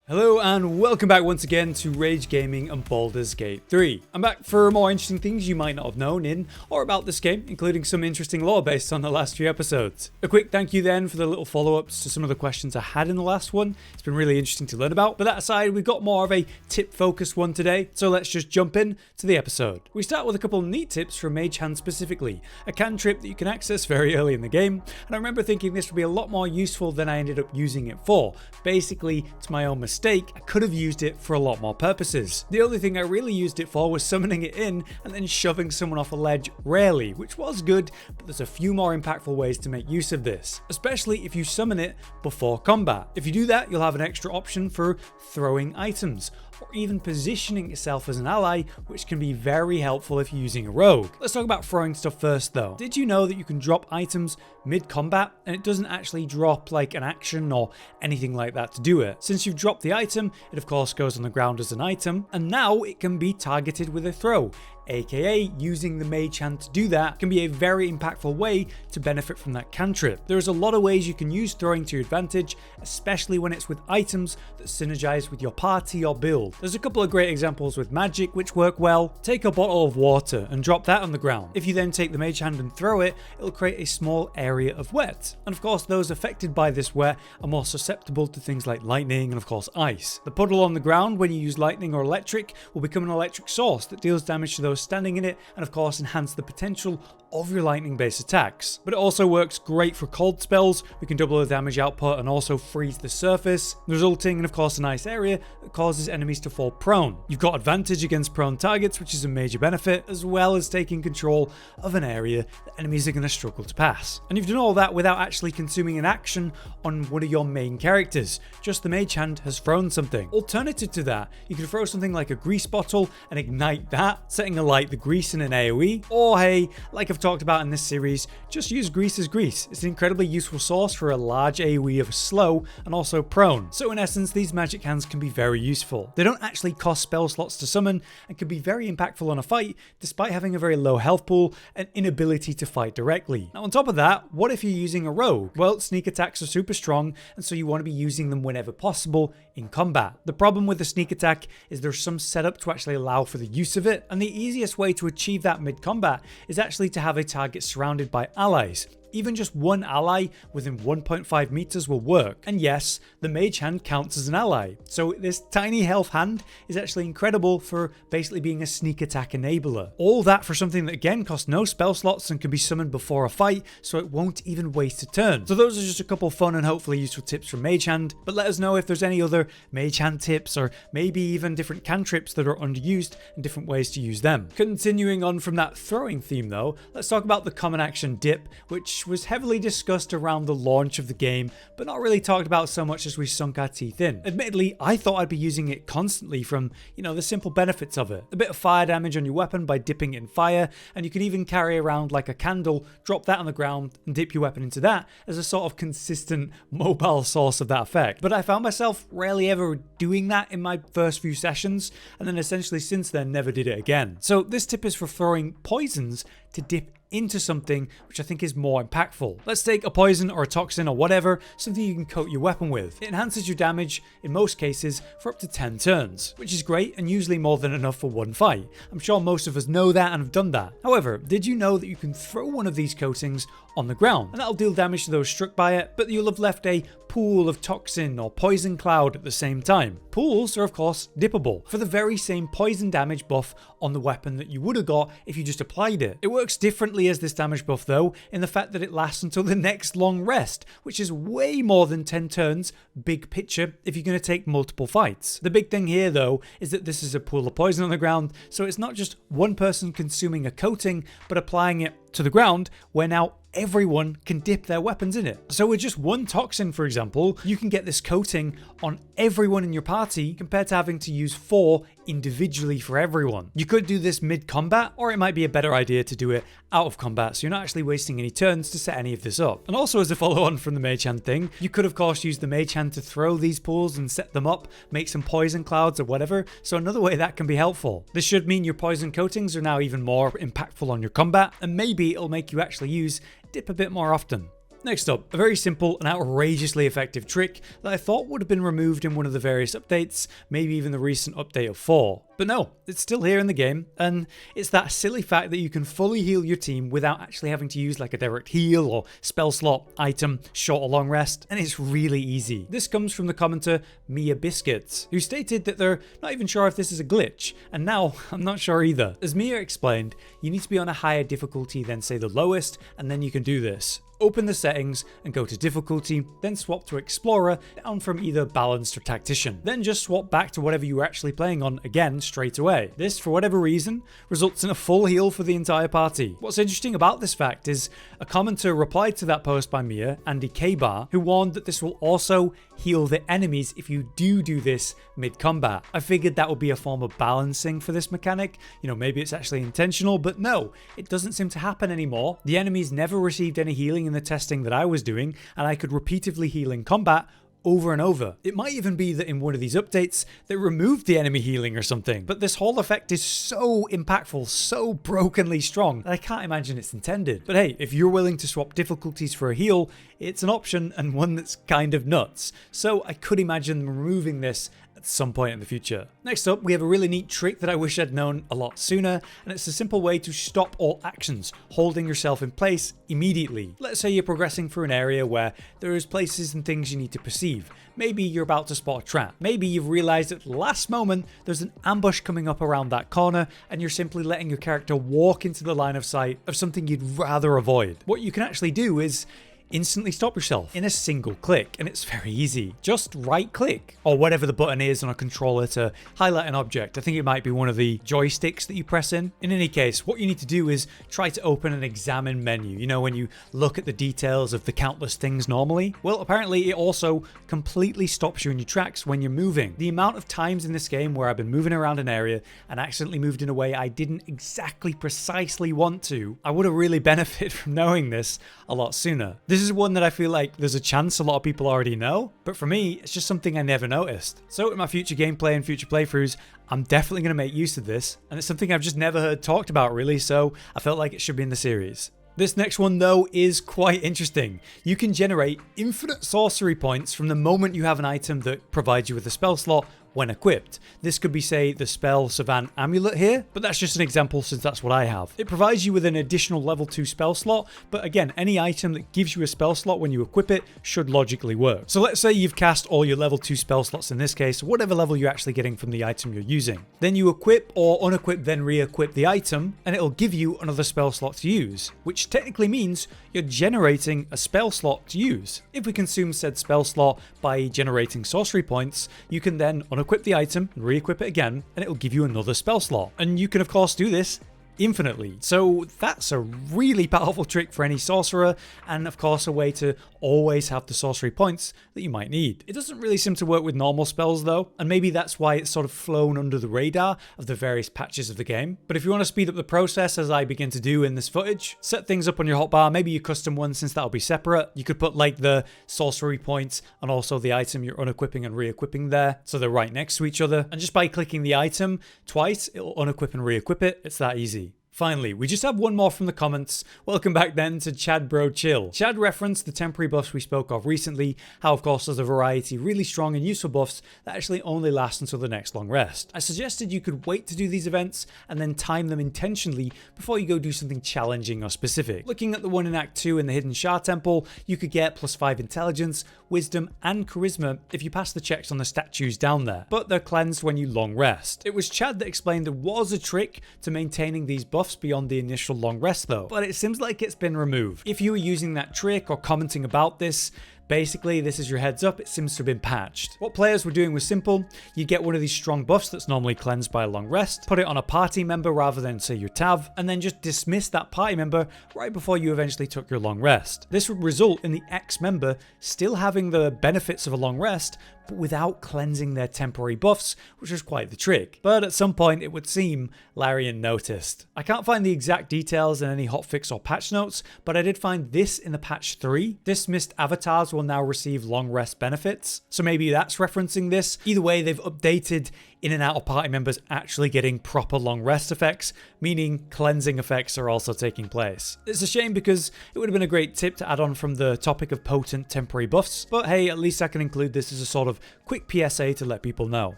Hello and welcome back once again to Rage Gaming and Baldurs Gate 3. I'm back for more interesting things you might not have known in or about this game, including some interesting lore based on the last few episodes. A quick thank you then for the little follow-ups to some of the questions I had in the last one. It's been really interesting to learn about, but that aside, we've got more of a tip-focused one today, so let's just jump in to the episode. We start with a couple of neat tips from Mage Hand specifically, a cantrip that you can access very early in the game, and I remember thinking this would be a lot more useful than I ended up using it for. Basically, to my own mistake, I could have used it for a lot more purposes. The only thing I really used it for was summoning it in and then shoving someone off a ledge rarely, which was good, but there's a few more impactful ways to make use of this, especially if you summon it before combat. If you do that, you'll have an extra option for throwing items, or even positioning yourself as an ally, which can be very helpful if you're using a rogue. Let's talk about throwing stuff first though. Did you know that you can drop items mid-combat and it doesn't actually drop like an action or anything like that to do it? Since you've dropped the item, it of course goes on the ground as an item, and now it can be targeted with a throw. AKA using the Mage Hand to do that can be a very impactful way to benefit from that cantrip. There's a lot of ways you can use throwing to your advantage, especially when it's with items that synergize with your party or build. There's a couple of great examples with magic which work well. Take a bottle of water and drop that on the ground. If you then take the Mage Hand and throw it, it'll create a small area of wet. And of course those affected by this wet are more susceptible to things like lightning and of course ice. The puddle on the ground when you use lightning or electric will become an electric source that deals damage to those standing in it and of course enhance the potential of your lightning based attacks. But it also works great for cold spells. We can double the damage output and also freeze the surface, resulting in of course a nice area that causes enemies to fall prone. You've got advantage against prone targets, which is a major benefit, as well as taking control of an area that enemies are going to struggle to pass. And you've done all that without actually consuming an action on one of your main characters. Just the Mage Hand has thrown something. Alternative to that, you could throw something like a grease bottle and ignite that, setting alight the grease in an AoE, or hey, like I've talked about in this series, just use grease as grease. It's an incredibly useful source for a large AoE of slow and also prone. So in essence, these magic hands can be very useful. They don't actually cost spell slots to summon and can be very impactful on a fight despite having a very low health pool and inability to fight directly. Now on top of that, what if you're using a rogue? Well, sneak attacks are super strong and so you want to be using them whenever possible in combat. The problem with the sneak attack is there's some setup to actually allow for the use of it, and the easiest way to achieve that mid-combat is actually to have a target surrounded by allies. Even just one ally within 1.5 meters will work. And yes, the Mage Hand counts as an ally. So this tiny health hand is actually incredible for basically being a sneak attack enabler. All that for something that again costs no spell slots and can be summoned before a fight, so it won't even waste a turn. So those are just a couple fun and hopefully useful tips from Mage Hand, but let us know if there's any other Mage Hand tips or maybe even different cantrips that are underused and different ways to use them. Continuing on from that throwing theme though, let's talk about the common action dip, which was heavily discussed around the launch of the game, but not really talked about so much as we sunk our teeth in. Admittedly, I thought I'd be using it constantly from, the simple benefits of it. A bit of fire damage on your weapon by dipping it in fire, and you can even carry around like a candle, drop that on the ground, and dip your weapon into that as a sort of consistent mobile source of that effect. But I found myself rarely ever doing that in my first few sessions, and then essentially since then never did it again. So this tip is for throwing poisons to dip into something which I think is more impactful. Let's take a poison or a toxin or whatever, something you can coat your weapon with. It enhances your damage in most cases for up to 10 turns, which is great and usually more than enough for one fight. I'm sure most of us know that and have done that. However, did you know that you can throw one of these coatings on the ground and that'll deal damage to those struck by it, but you'll have left a pool of toxin or poison cloud at the same time. Pools are of course dippable for the very same poison damage buff on the weapon that you would have got if you just applied it. It works differently as this damage buff though, in the fact that it lasts until the next long rest, which is way more than 10 turns big picture if you're going to take multiple fights. The big thing here though is that this is a pool of poison on the ground, so it's not just one person consuming a coating but applying it to the ground where now everyone can dip their weapons in it. So with just one toxin, for example, you can get this coating on everyone in your party compared to having to use 4 individually for everyone. You could do this mid-combat, or it might be a better idea to do it out of combat, so you're not actually wasting any turns to set any of this up. And also as a follow-on from the Mage Hand thing, you could of course use the Mage Hand to throw these pools and set them up, make some poison clouds or whatever, so another way that can be helpful. This should mean your poison coatings are now even more impactful on your combat, and maybe it'll make you actually use dip a bit more often. Next up, a very simple and outrageously effective trick that I thought would have been removed in one of the various updates, maybe even the recent update of 4. But no, it's still here in the game, and it's that silly fact that you can fully heal your team without actually having to use like a direct heal or spell slot, item, short or long rest, and it's really easy. This comes from the commenter Mia Biscuits, who stated that they're not even sure if this is a glitch, and now I'm not sure either. As Mia explained, you need to be on a higher difficulty than say the lowest, and then you can do this. Open the settings and go to difficulty, then swap to Explorer down from either Balanced or Tactician. Then just swap back to whatever you were actually playing on again straight away. This, for whatever reason, results in a full heal for the entire party. What's interesting about this fact is a commenter replied to that post by Mia, Andy K-Bar, who warned that this will also heal the enemies if you do this mid-combat. I figured that would be a form of balancing for this mechanic. You know, maybe it's actually intentional, but no, it doesn't seem to happen anymore. The enemies never received any healing in the testing that I was doing, and I could repeatedly heal in combat over and over. It might even be that in one of these updates they removed the enemy healing or something, but this whole effect is so impactful, so brokenly strong, that I can't imagine it's intended. But hey, if you're willing to swap difficulties for a heal, it's an option and one that's kind of nuts. So I could imagine them removing this at some point in the future. Next up, we have a really neat trick that I wish I'd known a lot sooner, and it's a simple way to stop all actions, holding yourself in place immediately. Let's say you're progressing through an area where there is places and things you need to perceive. Maybe you're about to spot a trap. Maybe you've realized at the last moment there's an ambush coming up around that corner, and you're simply letting your character walk into the line of sight of something you'd rather avoid. What you can actually do is instantly stop yourself in a single click, and it's very easy. Just right click or whatever the button is on a controller to highlight an object. I think it might be one of the joysticks that you press in. In any case, what you need to do is try to open an examine menu. You know, when you look at the details of the countless things normally? Well, apparently it also completely stops you in your tracks when you're moving. The amount of times in this game where I've been moving around an area and accidentally moved in a way I didn't exactly precisely want to, I would have really benefited from knowing this a lot sooner. This is one that I feel like there's a chance a lot of people already know, but for me, it's just something I never noticed. So in my future gameplay and future playthroughs, I'm definitely going to make use of this, and it's something I've just never heard talked about really, so I felt like it should be in the series. This next one though is quite interesting. You can generate infinite sorcery points from the moment you have an item that provides you with a spell slot when equipped. This could be, say, the spell Savant Amulet here, but that's just an example since that's what I have. It provides you with an additional level 2 spell slot, but again, any item that gives you a spell slot when you equip it should logically work. So let's say you've cast all your level 2 spell slots in this case, whatever level you're actually getting from the item you're using. Then you equip or unequip, then re-equip the item, and it'll give you another spell slot to use, which technically means you're generating a spell slot to use. If we consume said spell slot by generating sorcery points, you can then unequip the item and re-equip it again, and it'll give you another spell slot. And you can of course do this infinitely. So that's a really powerful trick for any sorcerer, and of course a way to always have the sorcery points that you might need. It doesn't really seem to work with normal spells though, and maybe that's why it's sort of flown under the radar of the various patches of the game. But if you want to speed up the process, as I begin to do in this footage, set things up on your hotbar, maybe your custom one since that'll be separate. You could put like the sorcery points and also the item you're unequipping and re-equipping there, so they're right next to each other, and just by clicking the item twice, it'll unequip and re-equip it. It's that easy. Finally, we just have one more from the comments. Welcome back then to Chad Bro Chill. Chad referenced the temporary buffs we spoke of recently, how of course there's a variety of really strong and useful buffs that actually only last until the next long rest. I suggested you could wait to do these events and then time them intentionally before you go do something challenging or specific. Looking at the one in Act 2 in the Hidden Shah Temple, you could get +5 intelligence, wisdom and charisma if you pass the checks on the statues down there, but they're cleansed when you long rest. It was Chad that explained there was a trick to maintaining these buffs beyond the initial long rest though, but it seems like it's been removed. If you were using that trick or commenting about this, basically, this is your heads up, it seems to have been patched. What players were doing was simple. You get one of these strong buffs that's normally cleansed by a long rest, put it on a party member rather than say your Tav, and then just dismiss that party member right before you eventually took your long rest. This would result in the ex-member still having the benefits of a long rest, but without cleansing their temporary buffs, which was quite the trick. But at some point, it would seem Larian noticed. I can't find the exact details in any hotfix or patch notes, but I did find this in the patch 3. Dismissed avatars will now receive long rest benefits, so maybe that's referencing this. Either way, they've updated in and out of party members actually getting proper long rest effects, meaning cleansing effects are also taking place. It's a shame because it would have been a great tip to add on from the topic of potent temporary buffs, but hey, at least I can include this as a sort of quick PSA to let people know.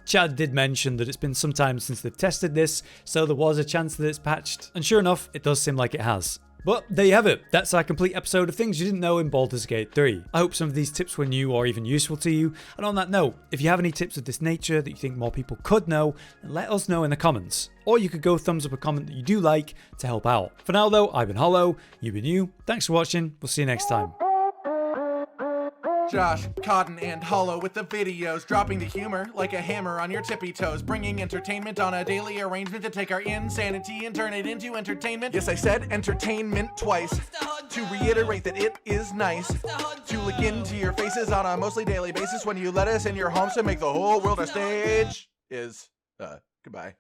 Chad did mention that it's been some time since they've tested this, so there was a chance that it's patched, and sure enough, it does seem like it has. But there you have it. That's our complete episode of things you didn't know in Baldurs Gate 3. I hope some of these tips were new or even useful to you. And on that note, if you have any tips of this nature that you think more people could know, then let us know in the comments. Or you could go thumbs up a comment that you do like to help out. For now though, I've been Hollow, you've been you. Thanks for watching. We'll see you next time. Josh, Cotton, and Hollow with the videos, dropping the humor like a hammer on your tippy toes, bringing entertainment on a daily arrangement to take our insanity and turn it into entertainment. Yes, I said entertainment twice, to reiterate that it is nice to look into your faces on a mostly daily basis when you let us in your homes to make the whole world a stage. Goodbye.